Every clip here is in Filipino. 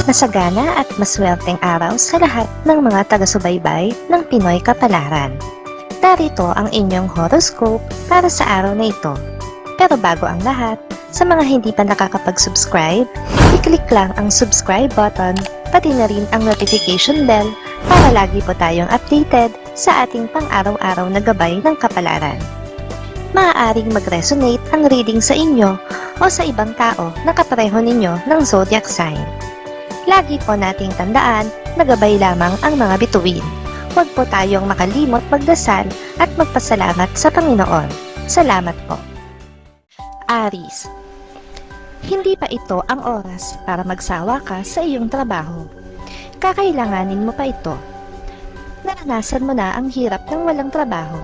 Masagana at maswerteng araw sa lahat ng mga taga-subaybay ng Pinoy Kapalaran. Narito ang inyong horoscope para sa araw na ito. Pero bago ang lahat, sa mga hindi pa nakakapag-subscribe, i-click lang ang subscribe button, pati na rin ang notification bell para lagi po tayong updated sa ating pang-araw-araw na gabay ng kapalaran. Maaaring mag-resonate ang reading sa inyo o sa ibang tao na kapareho ninyo ng zodiac sign. Lagi po nating tandaan na gabay lamang ang mga bituin. Huwag po tayong makalimot magdasal at magpasalamat sa Panginoon. Salamat po. Aries, hindi pa ito ang oras para magsawa ka sa iyong trabaho. Kakailanganin mo pa ito. Naranasan mo na ang hirap ng walang trabaho,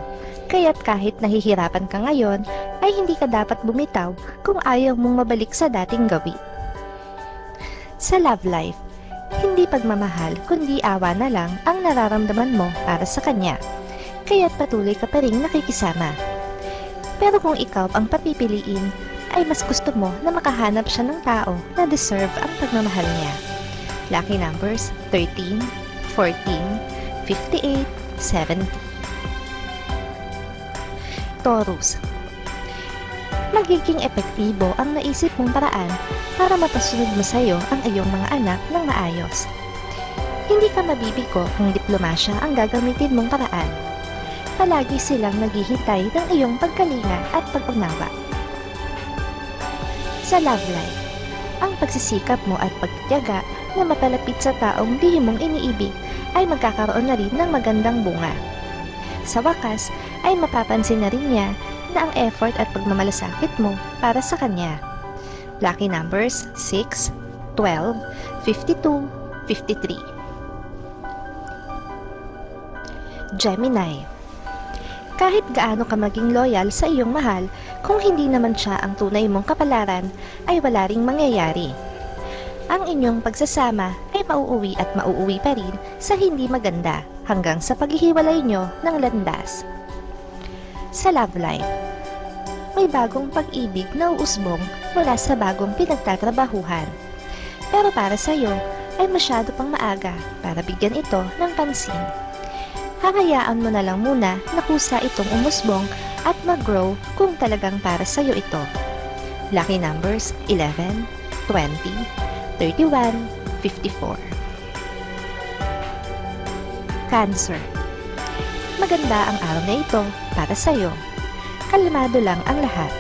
kaya't kahit nahihirapan ka ngayon, ay hindi ka dapat bumitaw kung ayaw mong mabalik sa dating gawi. Sa love life, hindi pagmamahal kundi awa na lang ang nararamdaman mo para sa kanya, kaya't patuloy ka pa rin nakikisama. Pero kung ikaw ang papipiliin, ay mas gusto mo na makahanap siya ng tao na deserve ang pagmamahal niya. Lucky numbers 13, 14, 58, 70. Taurus, magiging epektibo ang naisip mong paraan para mapasunod mo sa iyo ang iyong mga anak ng maayos. Hindi ka mabibigo kung diplomasya ang gagamitin mong paraan. Palagi silang naghihintay ng iyong pagkalinga at pag-unawa. Sa love life, ang pagsisikap mo at pagtitiyaga na mapalapit sa taong di mong iniibig ay magkakaroon na rin ng magandang bunga. Sa wakas, ay mapapansin na rin niya na ang effort at pagmamalasakit mo para sa kanya. Lucky numbers 6, 12, 52, 53. Gemini, kahit gaano ka maging loyal sa iyong mahal, kung hindi naman siya ang tunay mong kapalaran, ay wala ring mangyayari. Ang inyong pagsasama ay mauuwi at mauuwi pa rin sa hindi maganda hanggang sa paghihiwalay nyo ng landas. Sa love life, may bagong pag-ibig na uusbong mula sa bagong pinagtatrabahuhan. Pero para sa iyo, ay masyado pang maaga para bigyan ito ng pansin. Hahayaan mo na lang muna na kusa itong umusbong at mag-grow kung talagang para sa iyo ito. Lucky numbers 11, 20, 31, 54. Cancer, maganda ang araw na ito para sa iyo. Kalmado lang ang lahat.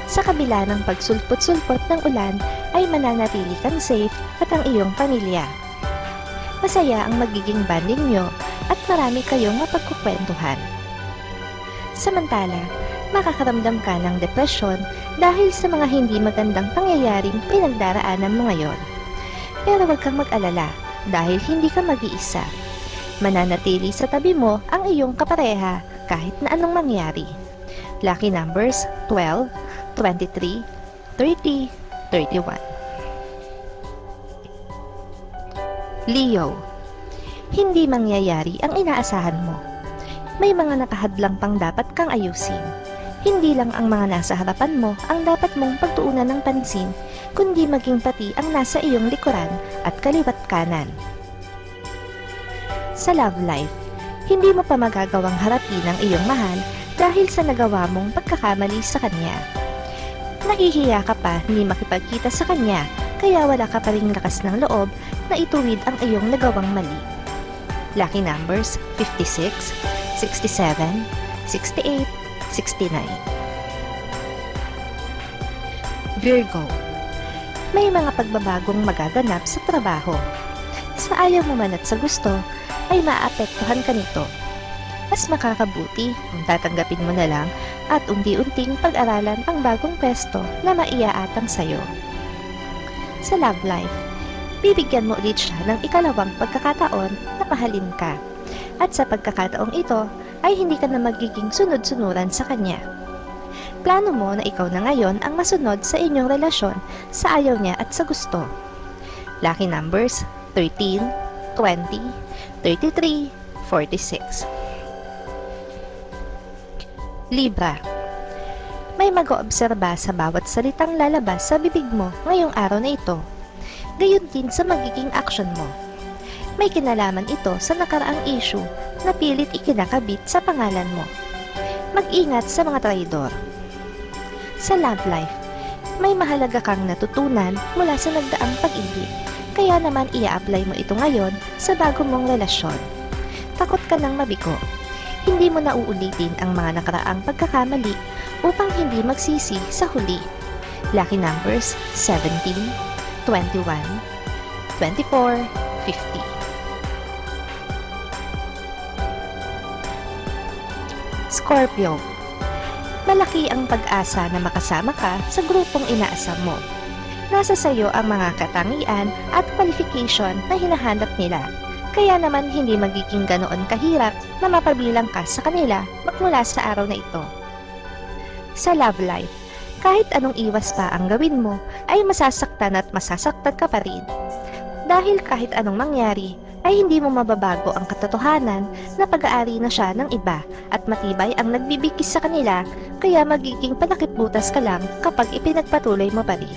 Sa kabila ng pagsulpot-sulpot ng ulan, ay mananatili kang safe at ang iyong pamilya. Masaya ang magiging banding nyo at marami kayong mapagkukwentuhan. Samantala, makakaramdam ka ng depresyon dahil sa mga hindi magandang pangyayaring pinagdaraanan mo ngayon. Pero huwag kang mag-alala dahil hindi ka mag-iisa. Mananatili sa tabi mo ang iyong kapareha kahit na anong mangyari. Lucky numbers 12, 23, 30, 31. Leo, hindi mangyayari ang inaasahan mo. May mga nakahadlang pang dapat kang ayusin. Hindi lang ang mga nasa harapan mo ang dapat mong pagtuunan ng pansin, kundi maging pati ang nasa iyong likuran at kaliwat kanan. Sa love life, hindi mo pa magagawang harapin ang iyong mahal dahil sa nagawa mong pagkakamali sa kanya. Nahihiya ka pa hindi makipagkita sa kanya, kaya wala ka pa ring lakas ng loob na ituwid ang iyong nagawang mali. Lucky numbers 56, 67, 68, 69. Virgo, may mga pagbabagong magaganap sa trabaho. Sa ayaw mo man at sa gusto, ay maapektuhan ka nito. Mas makakabuti kung tatanggapin mo na lang at unti-unting pag-aralan ang bagong pwesto na maiaatang sa'yo. Sa love life, bibigyan mo ulit siya ng ikalawang pagkakataon na mahalin ka. At sa pagkakataong ito, ay hindi ka na magiging sunod-sunuran sa kanya. Plano mo na ikaw na ngayon ang masunod sa inyong relasyon sa ayaw niya at sa gusto. Lucky numbers 13, 20, 33, 46. Libra, may mag-oobserba sa bawat salitang lalabas sa bibig mo ngayong araw na ito. gayon din sa magiging aksyon mo. May kinalaman ito sa nakaraang issue na pilit ikinakabit sa pangalan mo. Mag-ingat sa mga traidor. Sa love life, may mahalaga kang natutunan mula sa nagdaang pag-ibig, kaya naman ia-apply mo ito ngayon sa bago mong relasyon. Takot ka ng mabigo. Hindi mo na uulitin ang mga nakaraang pagkakamali upang hindi magsisi sa huli. Lucky numbers 17, 21, 24, 50. Scorpio, malaki ang pag-asa na makasama ka sa grupong inaasam mo. Nasa sayo ang mga katangian at qualification na hinahanap nila, kaya naman hindi magiging ganoon kahirap na mapabilang ka sa kanila magmula sa araw na ito. Sa love life, kahit anong iwas pa ang gawin mo, ay masasaktan at masasaktan ka pa rin. Dahil kahit anong mangyari, ay hindi mo mababago ang katotohanan na pag-aari na siya ng iba at matibay ang nagbibigkis sa kanila, kaya magiging panakipbutas ka lang kapag ipinagpatuloy mo pa rin.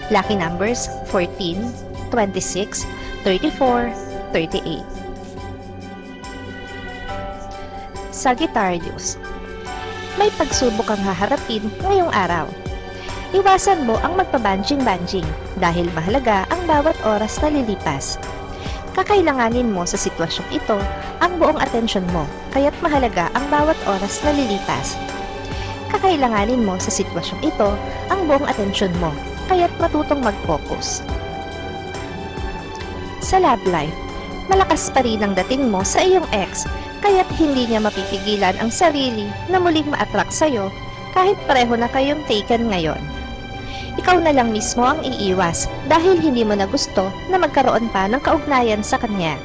Lucky numbers 14, 26, 34, 38. Sagittarius, may pagsubok kang haharapin ngayong araw. Iwasan mo ang magpabanjing-banjing dahil mahalaga ang bawat oras na lilipas. Kakailanganin mo sa sitwasyong ito ang buong atensyon mo, kaya't mahalaga ang bawat oras na lilipas. Kakailanganin mo sa sitwasyong ito ang buong atensyon mo, kaya't matutong mag-focus. Sa love life, malakas pa rin ang dating mo sa iyong ex, kaya't hindi niya mapipigilan ang sarili na muling ma-attract sa'yo kahit pareho na kayong taken ngayon. Ikaw na lang mismo ang iiwas dahil hindi mo na gusto na magkaroon pa ng kaugnayan sa kanya.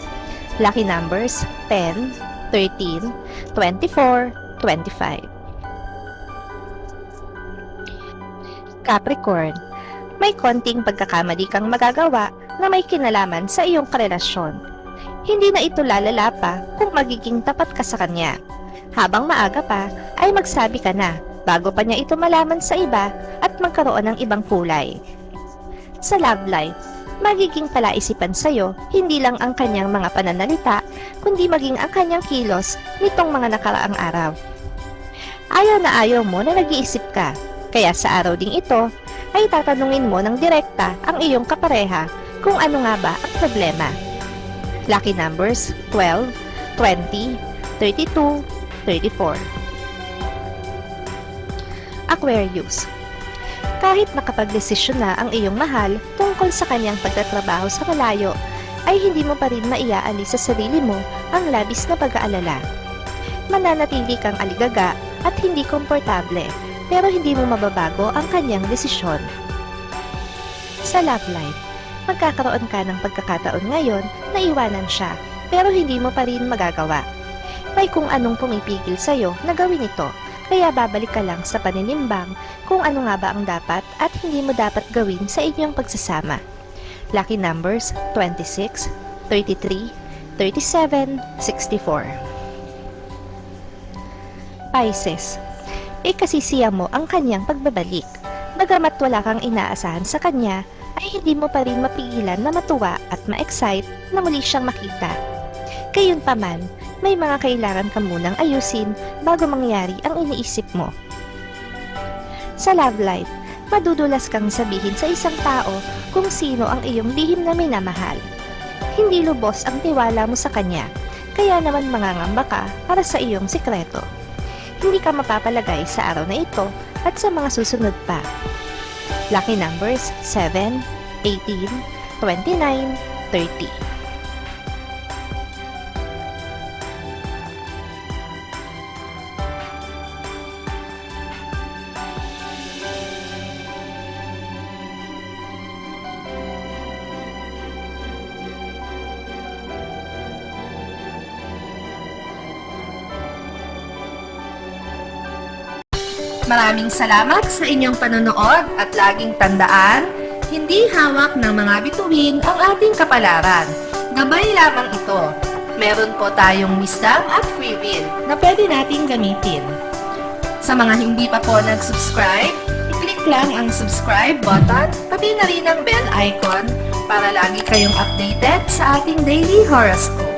Lucky numbers 10, 13, 24, 25. Capricorn, may konting pagkakamali kang magagawa na may kinalaman sa iyong karelasyon. Hindi na ito lalala pa kung magiging tapat ka sa kanya. Habang maaga pa, ay magsabi ka na bago pa niya ito malaman sa iba at magkaroon ng ibang kulay. Sa love life, magiging palaisipan sa'yo hindi lang ang kanyang mga pananalita, kundi maging ang kanyang kilos nitong mga nakaraang araw. Ayaw na ayaw mo na nag-iisip ka, kaya sa araw ding ito, ay tatanungin mo ng direkta ang iyong kapareha kung ano nga ba ang problema. Lucky numbers 12, 20, 32, 34. Aquarius, kahit nakapagdesisyon na ang iyong mahal tungkol sa kanyang pagtatrabaho sa malayo, ay hindi mo pa rin maiaalis sa sarili mo ang labis na pag-aalala. Mananatili kang aligaga at hindi komportable, pero hindi mo mababago ang kanyang desisyon. Sa love life, magkakaroon ka ng pagkakataon ngayon na iwanan siya, pero hindi mo pa rin magagawa. May kung anong pumipigil sa'yo na gawin ito, kaya babalik ka lang sa paninimbang kung ano nga ba ang dapat at hindi mo dapat gawin sa inyong pagsasama. Lucky numbers 26, 33, 37, 64. Pisces, ikasisiya mo ang kanyang pagbabalik. Bagamat wala kang inaasahan sa kanya, ay hindi mo pa rin mapigilan na matuwa at ma-excite na muli siyang makita. Gayunpaman, may mga kailangan ka munang ayusin bago mangyari ang iniisip mo. Sa love life, madudulas kang sabihin sa isang tao kung sino ang iyong lihim na minamahal. Hindi lubos ang tiwala mo sa kanya, kaya naman mangangamba ka para sa iyong sikreto. Hindi ka mapapalagay sa araw na ito at sa mga susunod pa. Lucky numbers 7, 18, 29, 30. Maraming salamat sa inyong panonood at laging tandaan, hindi hawak ng mga bituin ang ating kapalaran. Gabay lamang ito. Meron po tayong wisdom at free will na pwede nating gamitin. Sa mga hindi pa po nag-subscribe, i-click lang ang subscribe button, pati na rin ang bell icon para lagi kayong updated sa ating daily horoscope.